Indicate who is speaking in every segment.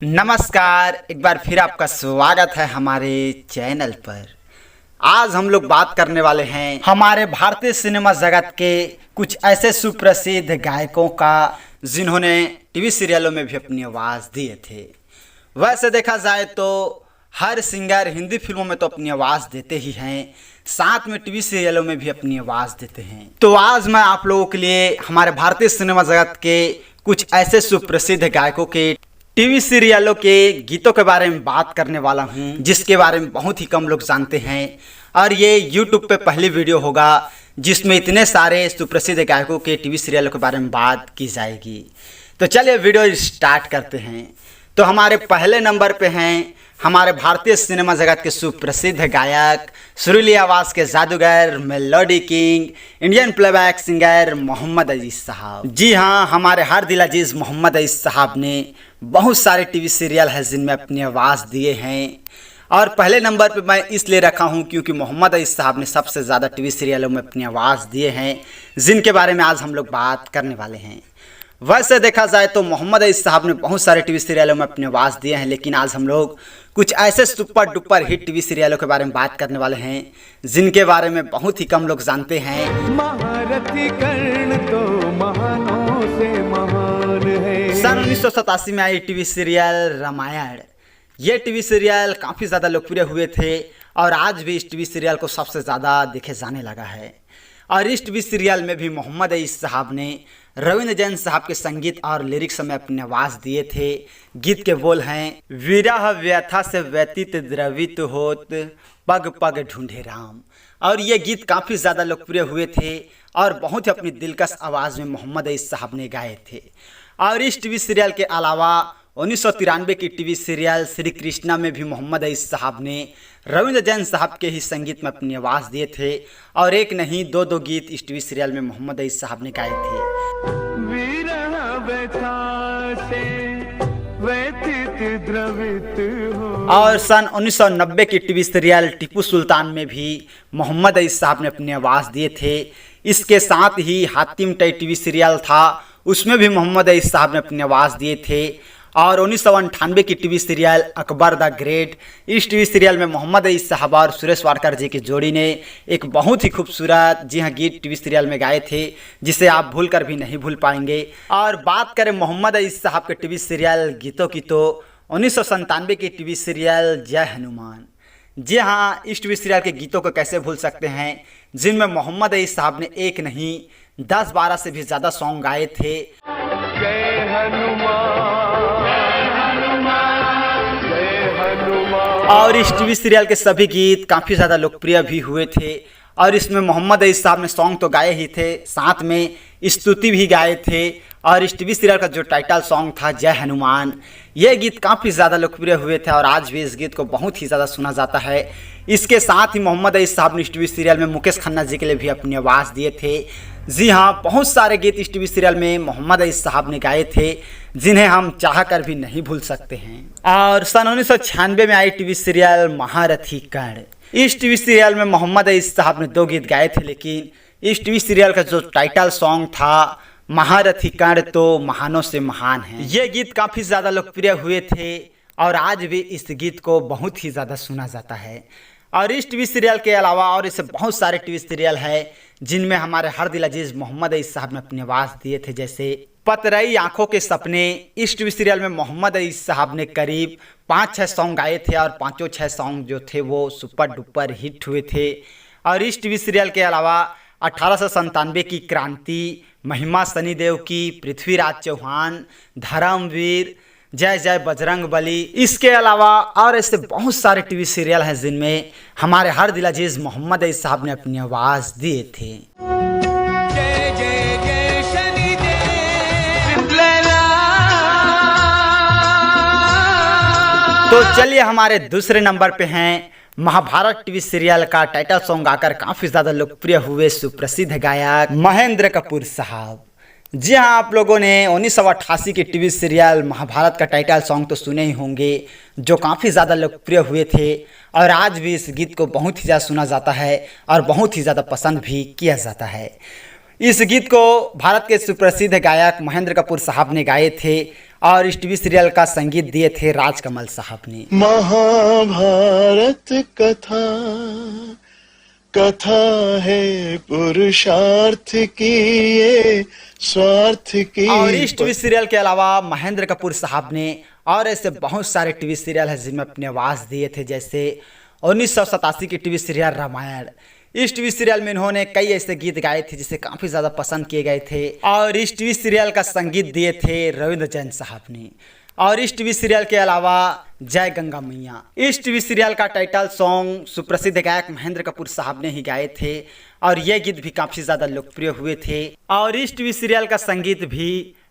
Speaker 1: नमस्कार, एक बार फिर आपका स्वागत है हमारे चैनल पर। आज हम लोग बात करने वाले हैं हमारे भारतीय सिनेमा जगत के कुछ ऐसे सुप्रसिद्ध गायकों का जिन्होंने टीवी सीरियलों में भी अपनी आवाज़ दिए थे। वैसे देखा जाए तो हर सिंगर हिंदी फिल्मों में तो अपनी आवाज़ देते ही हैं, साथ में टीवी सीरियलों में भी अपनी आवाज़ देते हैं। तो आज मैं आप लोगों के लिए हमारे भारतीय सिनेमा जगत के कुछ ऐसे सुप्रसिद्ध गायकों के टीवी सीरियलों के गीतों के बारे में बात करने वाला हूं, जिसके बारे में बहुत ही कम लोग जानते हैं। और ये YouTube पे पहली वीडियो होगा जिसमें इतने सारे सुप्रसिद्ध गायकों के टीवी सीरियलों के बारे में बात की जाएगी। तो चलिए वीडियो स्टार्ट करते हैं। तो हमारे पहले नंबर पे हैं हमारे भारतीय सिनेमा जगत के सुप्रसिद्ध गायक, सुरीली आवाज़ के जादूगर, melody king, Indian playback singer Mohammad Aziz साहब। जी हाँ, हमारे हर दिल अजीज़ मोहम्मद अजीज़ साहब ने बहुत सारे टीवी सीरियल हैं जिनमें अपनी आवाज़ दिए हैं। और पहले नंबर पे मैं इसलिए रखा हूँ क्योंकि मोहम्मद अजीज़ साहब ने सबसे ज़्यादा टीवी सीरियलों में अपनी आवाज़ दिए हैं, जिनके बारे में आज हम लोग बात करने वाले हैं। वैसे देखा जाए तो मोहम्मद अजीज़ साहब ने बहुत सारे टीवी सीरियलों में अपनी आवाज़ दिए हैं, लेकिन आज हम लोग कुछ ऐसे सुपर डुपर हिट टीवी सीरियलों के बारे में बात करने वाले हैं जिनके बारे में बहुत ही कम लोग जानते हैं।
Speaker 2: महारथी कर्ण तो महानों से महान है।
Speaker 1: सन 1987 में आई टीवी सीरियल रामायण। ये टीवी सीरियल काफ़ी ज़्यादा लोकप्रिय हुए थे और आज भी इस टीवी सीरियल को सबसे ज़्यादा देखे जाने लगा है। और इस टीवी सीरियल में भी मोहम्मद अजीज़ साहब ने रविंद्र जैन साहब के संगीत और लिरिक्स में अपनी आवाज़ दिए थे। गीत के बोल हैं, विरह व्यथा से व्यतीत द्रवित होत, पग पग ढूंढे राम। और ये गीत काफ़ी ज़्यादा लोकप्रिय हुए थे और बहुत ही अपनी दिलकश आवाज़ में मोहम्मद अजीज़ साहब ने गाए थे। और इस टीवी सीरियल के अलावा 1993 की टीवी सीरियल श्री कृष्णा में भी मोहम्मद अजीज़ साहब ने रविंद्र जैन साहब के ही संगीत में अपनी आवाज़ दिए थे। और एक नहीं दो गीत इस टीवी सीरियल में मोहम्मद अजीज़ साहब ने गाए थे। और सन 1990 की टीवी सीरियल टीपू सुल्तान में भी मोहम्मद अजीज़ साहब ने अपनी आवाज़ दिए थे। इसके साथ ही हातिम टई टीवी सीरियल था, उसमें भी मोहम्मद अजीज़ साहब ने अपनी आवाज़ दिए थे। और 1998 की TV serial Akbar the great, इस टीवी सीरियल में मोहम्मद अजीज़ साहब और सुरेश वाडकर जी की जोड़ी ने एक बहुत ही खूबसूरत गीत टीवी सीरियल में गाए थे, जिसे आप भूल कर भी नहीं भूल पाएंगे। और बात करें मोहम्मद अजीज़ साहब के टीवी सीरियल गीतों की तो 1997 की टीवी सीरियल जय हनुमान। जी हाँ, इस टीवी सीरियल के गीतों को कैसे भूल सकते हैं, जिनमें मोहम्मद अजीज़ साहब ने एक नहीं 10-12 से भी ज़्यादा सॉन्ग गाए थे।
Speaker 2: जय हनुमान,
Speaker 1: और इस टीवी सीरियल के सभी गीत काफ़ी ज़्यादा लोकप्रिय भी हुए थे। और इसमें मोहम्मद अजीज़ साहब ने सॉन्ग तो गाए ही थे, साथ में स्तुति भी गाए थे। और इस टीवी सीरियल का जो टाइटल सॉन्ग था जय हनुमान, ये गीत काफ़ी ज़्यादा लोकप्रिय हुए थे और आज भी इस गीत को बहुत ही ज़्यादा सुना जाता है। इसके साथ ही मोहम्मद अजीज़ साहब ने इस टीवी सीरियल में मुकेश खन्ना जी के लिए भी अपनी आवाज़ दिए थे। जी हाँ, बहुत सारे गीत इस टीवी सीरियल में मोहम्मद अजीज़ साहब ने गाए थे, जिन्हें हम चाह कर भी नहीं भूल सकते हैं। और सन 1996 में आई टीवी सीरियल महारथी कर्ण। इस टीवी सीरियल में मोहम्मद अजीज़ साहब ने 2 गीत गाए थे, लेकिन इस टीवी सीरियल का जो टाइटल सॉन्ग था महारथी कर्ण तो महानों से महान है, ये गीत काफ़ी ज़्यादा लोकप्रिय हुए थे और आज भी इस गीत को बहुत ही ज़्यादा सुना जाता है। और इस टीवी सीरियल के अलावा और ऐसे बहुत सारे टीवी सीरियल हैं जिनमें हमारे हर दिल अजीज़ मोहम्मद अजीज़ साहब ने अपनी आवाज़ दिए थे, जैसे पतरई आंखों के सपने। इस टीवी सीरियल में मोहम्मद अजीज़ साहब ने करीब 5-6 सॉन्ग गाए थे और 5-6 सॉन्ग जो थे वो सुपर डुपर हिट हुए थे। और इस टीवी सीरियल के अलावा 1897 की क्रांति, महिमा सनीदेव की, पृथ्वीराज चौहान, धर्मवीर, जय जय बजरंग बली, इसके अलावा और ऐसे बहुत सारे टीवी सीरियल हैं जिनमें हमारे हर दिल अजीज़ मोहम्मद अजीज़ साहब ने अपनी आवाज़ दिए थे।
Speaker 2: जय जय जय शनिदेव।
Speaker 1: तो चलिए हमारे दूसरे नंबर पे हैं महाभारत टीवी सीरियल का टाइटल सॉन्ग गाकर काफ़ी ज़्यादा लोकप्रिय हुए सुप्रसिद्ध गायक महेंद्र कपूर साहब। जी हाँ, आप लोगों ने 1988 की टीवी सीरियल महाभारत का टाइटल सॉन्ग तो सुने ही होंगे, जो काफ़ी ज़्यादा लोकप्रिय हुए थे और आज भी इस गीत को बहुत ही ज़्यादा सुना जाता है और बहुत ही ज़्यादा पसंद भी किया जाता है। इस गीत को भारत के सुप्रसिद्ध गायक महेंद्र कपूर साहब ने गाए थे और इस टीवी सीरियल का संगीत दिए थे राजकमल साहब ने।
Speaker 3: महाभारत कथा कथा है पुरुषार्थ की, ये स्वार्थ की।
Speaker 1: और इस टीवी सीरियल के अलावा महेंद्र कपूर साहब ने और ऐसे बहुत सारे टीवी सीरियल हैं जिनमें अपनी आवाज़ दिए थे, जैसे 1987 की टीवी सीरियल रामायण। इस टीवी सीरियल में इन्होंने कई ऐसे गीत गाए थे जिसे काफ़ी ज़्यादा पसंद किए गए थे। और इस टीवी सीरियल का संगीत दिए थे रविंद्र जैन साहब ने। और इस टीवी सीरियल के अलावा जय गंगा मैया, इस टीवी सीरियल का टाइटल सॉन्ग सुप्रसिद्ध गायक महेंद्र कपूर साहब ने ही गाए थे और ये गीत भी काफ़ी ज़्यादा लोकप्रिय हुए थे। और इस टीवी सीरियल का संगीत भी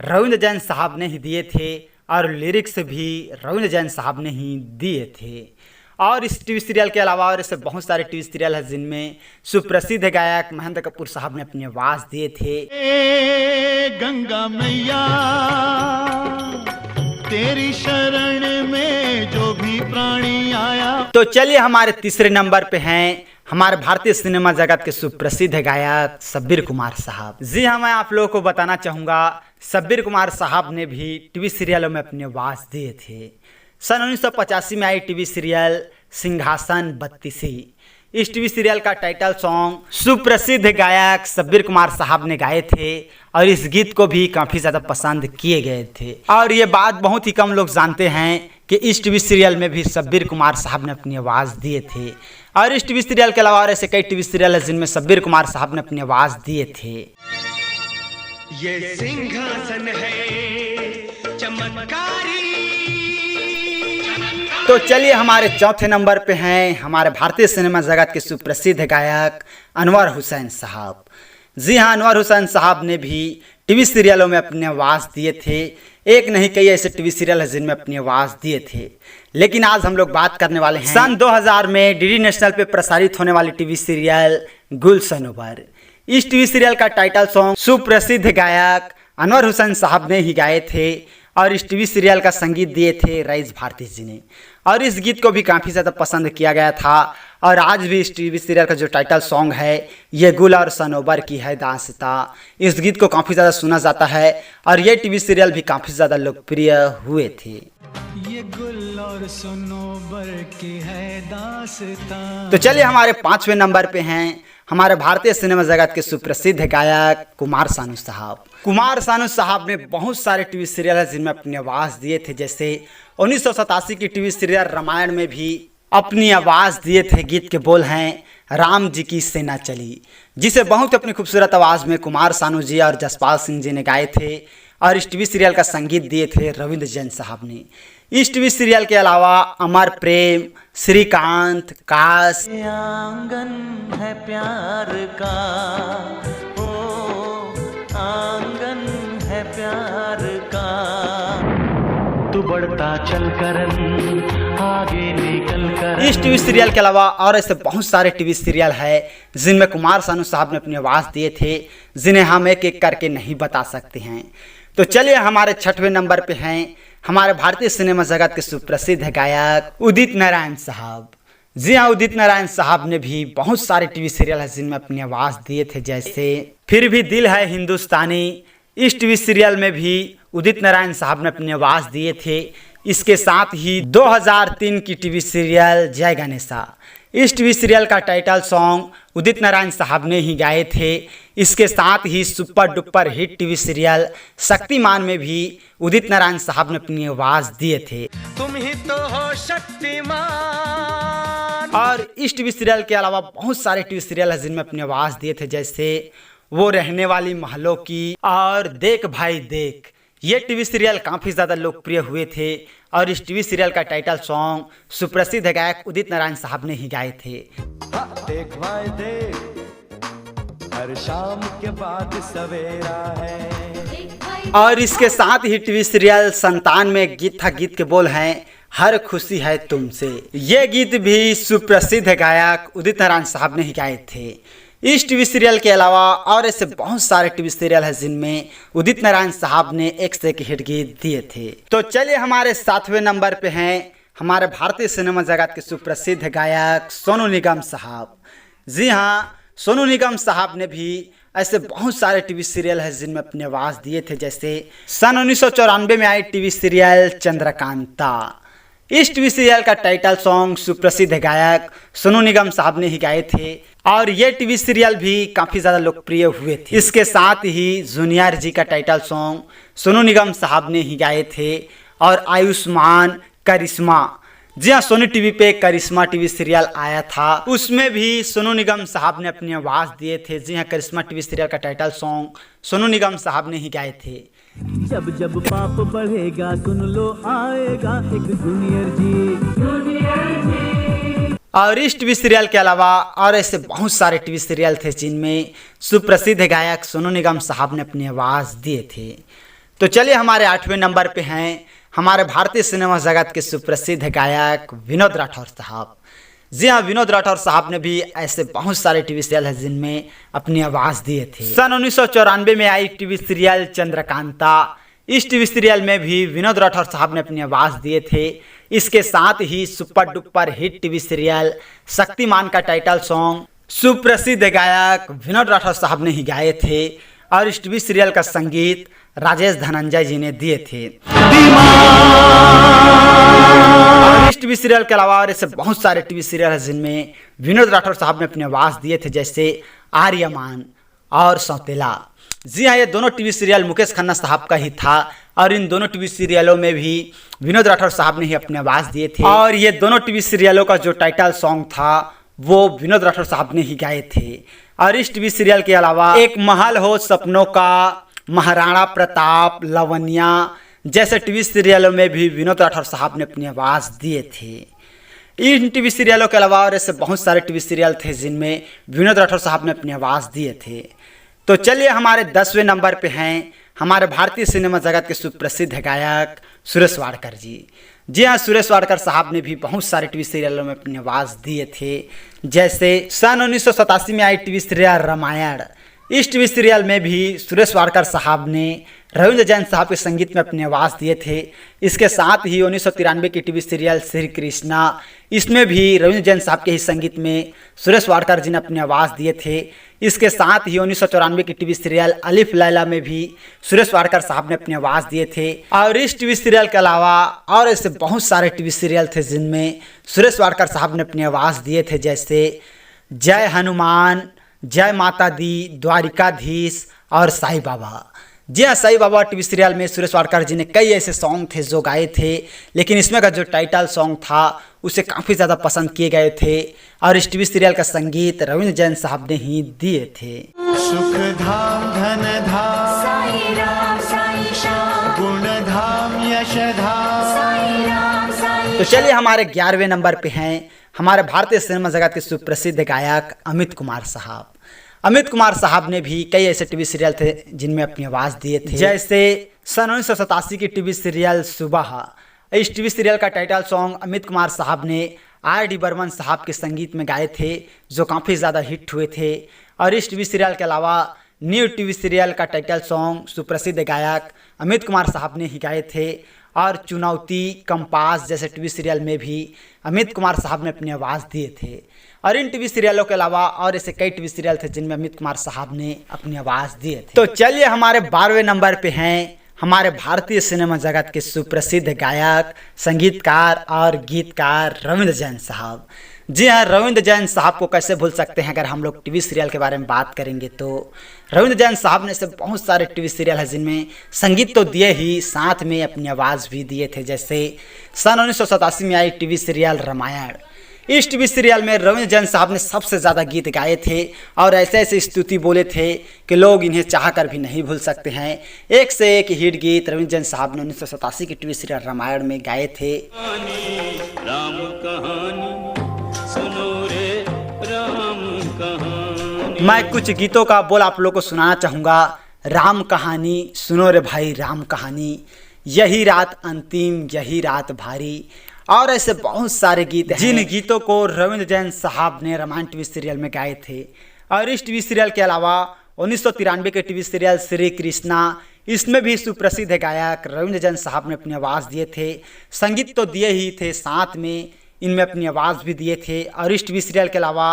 Speaker 1: रविंद्र जैन साहब ने ही दिए थे और लिरिक्स भी रविंद्र जैन साहब ने ही दिए थे। और इस टीवी सीरियल के अलावा और ऐसे बहुत सारे टीवी सीरियल हैं जिनमें सुप्रसिद्ध गायक महेंद्र कपूर साहब ने अपनी आवाज़ दिए थे।
Speaker 3: गंगा मैया तेरी शरण में जो भी प्राणी आया।
Speaker 1: तो चलिए हमारे तीसरे नंबर पे हैं हमारे भारतीय सिनेमा जगत के सुप्रसिद्ध गायक शब्बीर कुमार साहब। जी हाँ, मैं आप लोगों को बताना चाहूँगा शब्बीर कुमार साहब ने भी टीवी सीरियलों में अपनी आवाज़ दिए थे। सन 1985 में आई टीवी सीरियल सिंहासन बत्तीसी, इस टीवी सीरियल का टाइटल सॉन्ग सुप्रसिद्ध गायक शब्बीर कुमार साहब ने गाए थे और इस गीत को भी काफ़ी ज़्यादा पसंद किए गए थे। और ये बात बहुत ही कम लोग जानते हैं कि इस टीवी सीरियल में भी शब्बीर कुमार साहब ने अपनी आवाज़ दिए थे। और इस टीवी सीरियल के अलावा और ऐसे कई टीवी सीरियल हैं जिनमें शब्बीर कुमार साहब ने अपनी आवाज़ दिए थे।
Speaker 2: ये सिंहासन है चमत्कारी।
Speaker 1: तो चलिए हमारे चौथे नंबर पे हैं हमारे भारतीय सिनेमा जगत के सुप्रसिद्ध गायक अनवर हुसैन साहब। जी हाँ, अनवर हुसैन साहब ने भी टीवी सीरियलों में अपनी आवाज़ दिए थे। एक नहीं कई ऐसे टीवी सीरियल हैं जिनमें अपनी आवाज़ दिए थे। लेकिन आज हम लोग बात करने वाले हैं सन 2000 में डीडी नेशनल पे प्रसारित होने वाली टीवी सीरियल गुलशनोवर। इस टीवी सीरियल का टाइटल सॉन्ग सुप्रसिद्ध गायक अनवर हुसैन साहब ने ही गाए थे और इस टीवी सीरियल का संगीत दिए थे रईस भारती जी ने। और इस गीत को भी काफ़ी ज़्यादा पसंद किया गया था और आज भी इस टीवी सीरियल का जो टाइटल सॉन्ग है ये गुल और सनोबर की है दास्तां, इस गीत को काफ़ी ज़्यादा सुना जाता है और ये टीवी सीरियल भी काफ़ी ज़्यादा लोकप्रिय हुए थे।
Speaker 4: ये गुल और सनोबर की है दास्तां।
Speaker 1: तो चलिए हमारे पांचवें नंबर पे हैं हमारे भारतीय सिनेमा जगत के सुप्रसिद्ध गायक कुमार सानू साहब। कुमार सानू साहब ने बहुत सारे टीवी सीरियल हैं जिनमें अपनी आवाज़ दिए थे, जैसे 1987 की टीवी सीरियल रामायण में भी अपनी आवाज़ दिए थे। गीत के बोल हैं राम जी की सेना चली, जिसे बहुत अपनी खूबसूरत आवाज़ में कुमार सानू जी और जसपाल सिंह जी ने गाए थे और इस टीवी सीरियल का संगीत दिए थे रविंद्र जैन साहब ने। इस टीवी सीरियल के अलावा अमर प्रेम, श्रीकांत, काश,
Speaker 5: आंगन है प्यार का, ओ आंगन है प्यार का, तू बढ़ता चल करन आगे निकल कर।
Speaker 1: इस टीवी सीरियल के अलावा और ऐसे बहुत सारे टीवी सीरियल हैं जिनमें कुमार सानू साहब ने अपनी आवाज़ दिए थे, जिन्हें हम एक एक करके नहीं बता सकते हैं। तो चलिए हमारे छठवें नंबर पे हैं हमारे भारतीय सिनेमा जगत के सुप्रसिद्ध गायक उदित नारायण साहब। जी हाँ, उदित नारायण साहब ने भी बहुत सारे टीवी सीरियल हैं जिनमें अपनी आवाज़ दिए थे, जैसे फिर भी दिल है हिंदुस्तानी। इस टीवी सीरियल में भी उदित नारायण साहब ने अपनी आवाज़ दिए थे। इसके साथ ही 2003 की टीवी सीरियल जय गणेशा, इस टीवी सीरियल का टाइटल सॉन्ग उदित नारायण साहब ने ही गाए थे। इसके साथ ही super duper hit TV serial Shaktimaan में भी उदित नारायण साहब ने अपनी आवाज़ दिए थे।
Speaker 5: तुम ही तो हो शक्तिमान।
Speaker 1: और इस टीवी सीरियल के अलावा बहुत सारे टीवी सीरियल हैं जिनमें अपनी आवाज़ दिए थे, जैसे वो रहने वाली महलों की और देख भाई देख। ये टीवी सीरियल काफ़ी ज़्यादा लोकप्रिय हुए थे और इस टीवी सीरियल का टाइटल सॉन्ग सुप्रसिद्ध गायक उदित नारायण साहब ने ही गाए थे।
Speaker 5: देख भाई देख, हर शाम के बाद सवेरा है।
Speaker 1: और इसके साथ ही टीवी सीरियल संतान में एक गीत था, गीत के बोल हैं हर खुशी है तुमसे। ये गीत भी सुप्रसिद्ध गायक उदित नारायण साहब ने ही गाए थे। इस टीवी सीरियल के अलावा और ऐसे बहुत सारे टीवी सीरियल हैं जिनमें उदित नारायण साहब ने एक से एक हिट गीत दिए थे। तो चलिए हमारे 7वें नंबर पे हैं हमारे भारतीय सिनेमा जगत के सुप्रसिद्ध गायक सोनू निगम साहब। जी हाँ, सोनू निगम साहब ने भी ऐसे बहुत सारे टीवी सीरियल हैं जिनमें अपनी आवाज़ दिए थे, जैसे सन 1994 में आई टीवी सीरियल चंद्रकांता। इस टीवी सीरियल का टाइटल सॉन्ग सुप्रसिद्ध गायक सोनू निगम साहब ने ही गाए थे और ये टीवी सीरियल भी काफ़ी ज़्यादा लोकप्रिय हुए थे। इसके साथ ही जूनियर जी का टाइटल सॉन्ग सोनू निगम साहब ने ही गाए थे और आयुष्मान करिश्मा, जी हाँ, सोनी टीवी पे करिश्मा टीवी सीरियल आया था, उसमें भी सोनू निगम साहब ने अपनी आवाज़ दिए थे। जी हाँ, करिश्मा टीवी सीरियल का टाइटल सॉन्ग सोनू निगम साहब ने ही गाए थे।
Speaker 6: जब जब पाप बढ़ेगा सुन लो आएगा एक जूनियर जी।
Speaker 1: और इस टीवी सीरियल के अलावा और ऐसे बहुत सारे टीवी सीरियल थे जिनमें सुप्रसिद्ध गायक सोनू निगम साहब ने अपनी आवाज़ दिए थे। तो चलिए हमारे 8वें नंबर पे हैं हमारे भारतीय सिनेमा जगत के सुप्रसिद्ध गायक विनोद राठौर साहब। जी हाँ, विनोद राठौर साहब ने भी ऐसे बहुत सारे टीवी सीरियल हैं जिनमें अपनी आवाज़ दिए थे। सन 1994 में आई टीवी सीरियल चंद्रकांता, इस टीवी सीरियल में भी विनोद राठौर साहब ने अपनी आवाज़ दिए थे। इसके साथ ही super duper hit TV serial Shaktimaan का टाइटल सॉन्ग सुप्रसिद्ध गायक विनोद राठौर साहब ने ही गाए थे और इस टीवी सीरियल का संगीत राजेश धनंजय जी ने दिए थे। और इस टीवी सीरियल के अलावा और ऐसे बहुत सारे टीवी सीरियल हैं जिनमें विनोद राठौर साहब ने अपनी आवाज़ दिए थे, जैसे आर्यमान और सौतेला। जी हाँ, ये दोनों टीवी सीरियल मुकेश खन्ना साहब का ही था और इन दोनों टीवी सीरियलों में भी विनोद राठौर साहब ने ही अपनी आवाज़ दिए थे और ये दोनों टीवी सीरियलों का जो टाइटल सॉन्ग था वो विनोद राठौर साहब ने ही गाए थे। और इस टीवी सीरियल के अलावा एक महल हो सपनों का, महाराणा प्रताप, लवनिया जैसे टीवी सीरियलों में भी विनोद राठौर साहब ने अपनी आवाज़ दिए थे। इन टीवी सीरियलों के अलावा और ऐसे बहुत सारे टीवी सीरियल थे जिनमें विनोद राठौर साहब ने अपनी आवाज़ दिए थे। तो चलिए हमारे 10वें नंबर पे हैं हमारे भारतीय सिनेमा जगत के सुप्रसिद्ध गायक सुरेश वाडकर जी। जी हाँ, सुरेश वाडकर साहब ने भी बहुत सारे टीवी सीरियलों में अपनी आवाज़ दिए थे, जैसे सन 1987 में आई टीवी सीरियल रामायण। इस टीवी सीरियल में भी सुरेश वाडकर साहब ने रविंद्र जैन साहब के संगीत में अपनी आवाज़ दिए थे। इसके साथ ही 1993 की टीवी सीरियल श्री कृष्णा, इसमें भी रविंद्र जैन साहब के ही संगीत में सुरेश वाडकर जी ने अपनी आवाज़ दिए थे। इसके साथ ही 1994 की टीवी सीरियल अलिफ लैला में भी सुरेश वाडकर साहब ने अपनी आवाज़ दिए थे। और इस टीवी सीरियल के अलावा और ऐसे बहुत सारे टीवी सीरियल थे जिनमें सुरेश वाडकर साहब ने अपनी आवाज़ दिए थे, जैसे जय हनुमान, जय माता दी, द्वारिकाधीश और साईं बाबा। जी हाँ, साईं बाबा टीवी सीरियल में सुरेश वाडकर जी ने कई ऐसे सॉन्ग थे जो गाए थे, लेकिन इसमें का जो टाइटल सॉन्ग था उसे काफ़ी ज़्यादा पसंद किए गए थे और इस टीवी सीरियल का संगीत रविंद्र जैन साहब ने ही दिए थे।
Speaker 3: सुख धाम धन धाम
Speaker 7: साईं राम साईं श्याम
Speaker 3: गुण धाम यश धाम।
Speaker 7: साईं राम साईं
Speaker 1: तो चलिए हमारे 11वें नंबर पे हैं हमारे भारतीय सिनेमा जगत के सुप्रसिद्ध गायक अमित कुमार साहब। अमित कुमार साहब ने भी कई ऐसे टीवी सीरियल थे जिनमें अपनी आवाज़ दिए थे, जैसे सन 1987 की टीवी सीरियल सुबह। इस टीवी सीरियल का टाइटल सॉन्ग अमित कुमार साहब ने R.D. बर्मन साहब के संगीत में गाए थे, जो काफ़ी ज़्यादा हिट हुए थे। और इस टीवी सीरियल के अलावा न्यू टीवी सीरियल का टाइटल सॉन्ग सुप्रसिद्ध गायक अमित कुमार साहब ने ही गाए थे। और चुनौती, कंपास जैसे टीवी सीरियल में भी अमित कुमार साहब ने अपनी आवाज़ दिए थे। और इन टीवी सीरियलों के अलावा और ऐसे कई टीवी सीरियल थे जिनमें अमित कुमार साहब ने अपनी आवाज़ दिए थे। तो चलिए हमारे 12वें नंबर पे हैं हमारे भारतीय सिनेमा जगत के सुप्रसिद्ध गायक, संगीतकार और गीतकार रविंद्र जैन साहब। जी हाँ, रविंद्र जैन साहब को कैसे भूल सकते हैं। अगर हम लोग टीवी सीरियल के बारे में बात करेंगे तो रविंद्र जैन साहब ने से बहुत सारे टीवी सीरियल हैं जिनमें संगीत तो दिए ही, साथ में अपनी आवाज़ भी दिए थे, जैसे सन 1987 में आई टीवी सीरियल रामायण। इस टीवी सीरियल में रविंद्र जैन साहब ने सबसे ज़्यादा गीत गाए थे और ऐसे ऐसे स्तुति बोले थे कि लोग इन्हें चाह कर भी नहीं भूल सकते हैं। एक से एक हिट गीत रविंद्र जैन साहब ने 1987 की टीवी सीरियल रामायण में गाए थे।
Speaker 6: राम कहानी सुनो रे राम कहानी।
Speaker 1: मैं कुछ गीतों का बोल आप लोगों को सुनाना चाहूँगा। राम कहानी सुनो रे भाई राम कहानी, यही रात अंतिम, यही रात भारी और ऐसे बहुत सारे गीत हैं जिन गीतों को रविंद्र जैन साहब ने रामायण टीवी सीरियल में गाए थे। और इस टीवी सीरियल के अलावा 1993 के टीवी सीरियल श्री कृष्णा, इसमें भी सुप्रसिद्ध गायक रविंद्र जैन साहब ने अपनी आवाज़ दिए थे। संगीत तो दिए ही थे, साथ में इनमें अपनी आवाज़ भी दिए थे। और इस टीवी सीरियल के अलावा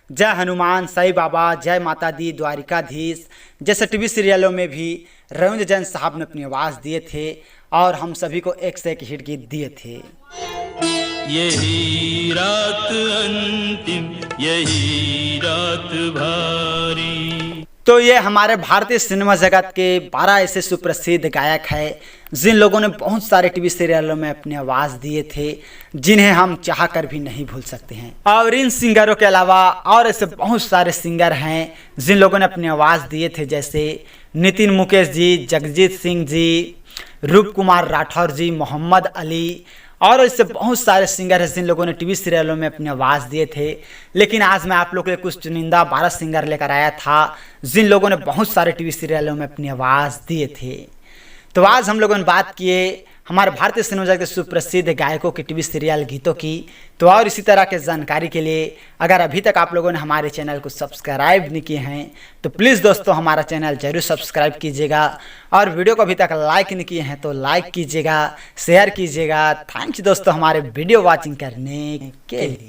Speaker 1: जय हनुमान, साईं बाबा, जय माता दी, द्वारिकाधीश जैसे टीवी सीरियलों में भी रविंद्र जैन साहब ने अपनी आवाज़ दिए थे और हम सभी को एक से एक हिट गीत दिए थे।
Speaker 3: यही रात अंतिम, यही रात भारी।
Speaker 1: तो ये हमारे भारतीय सिनेमा जगत के 12 ऐसे सुप्रसिद्ध गायक हैं जिन लोगों ने बहुत सारे टीवी सीरियलों में अपनी आवाज़ दिए थे, जिन्हें हम चाह कर भी नहीं भूल सकते हैं। और इन सिंगरों के अलावा और ऐसे बहुत सारे सिंगर हैं जिन लोगों ने अपनी आवाज़ दिए थे, जैसे नितिन मुकेश जी, जगजीत सिंह जी, रूप कुमार राठौर जी, मोहम्मद अली और ऐसे बहुत सारे सिंगर हैं जिन लोगों ने टीवी सीरियलों में अपनी आवाज़ दिए थे। लेकिन आज मैं आप लोगों के लिए कुछ चुनिंदा 12 सिंगर लेकर आया था जिन लोगों ने बहुत सारे टीवी सीरियलों में अपनी आवाज़ दिए थे। तो आज हम लोगों ने बात किए हमारे भारतीय सिनेमा जगत के सुप्रसिद्ध गायकों के टीवी सीरियल गीतों की। तो और इसी तरह के जानकारी के लिए अगर अभी तक आप लोगों ने हमारे चैनल को सब्सक्राइब नहीं किए हैं तो प्लीज़ दोस्तों हमारा चैनल जरूर सब्सक्राइब कीजिएगा, और वीडियो को अभी तक लाइक नहीं किए हैं तो लाइक कीजिएगा, शेयर कीजिएगा। थैंक्स दोस्तों हमारे वीडियो वॉचिंग करने के लिए।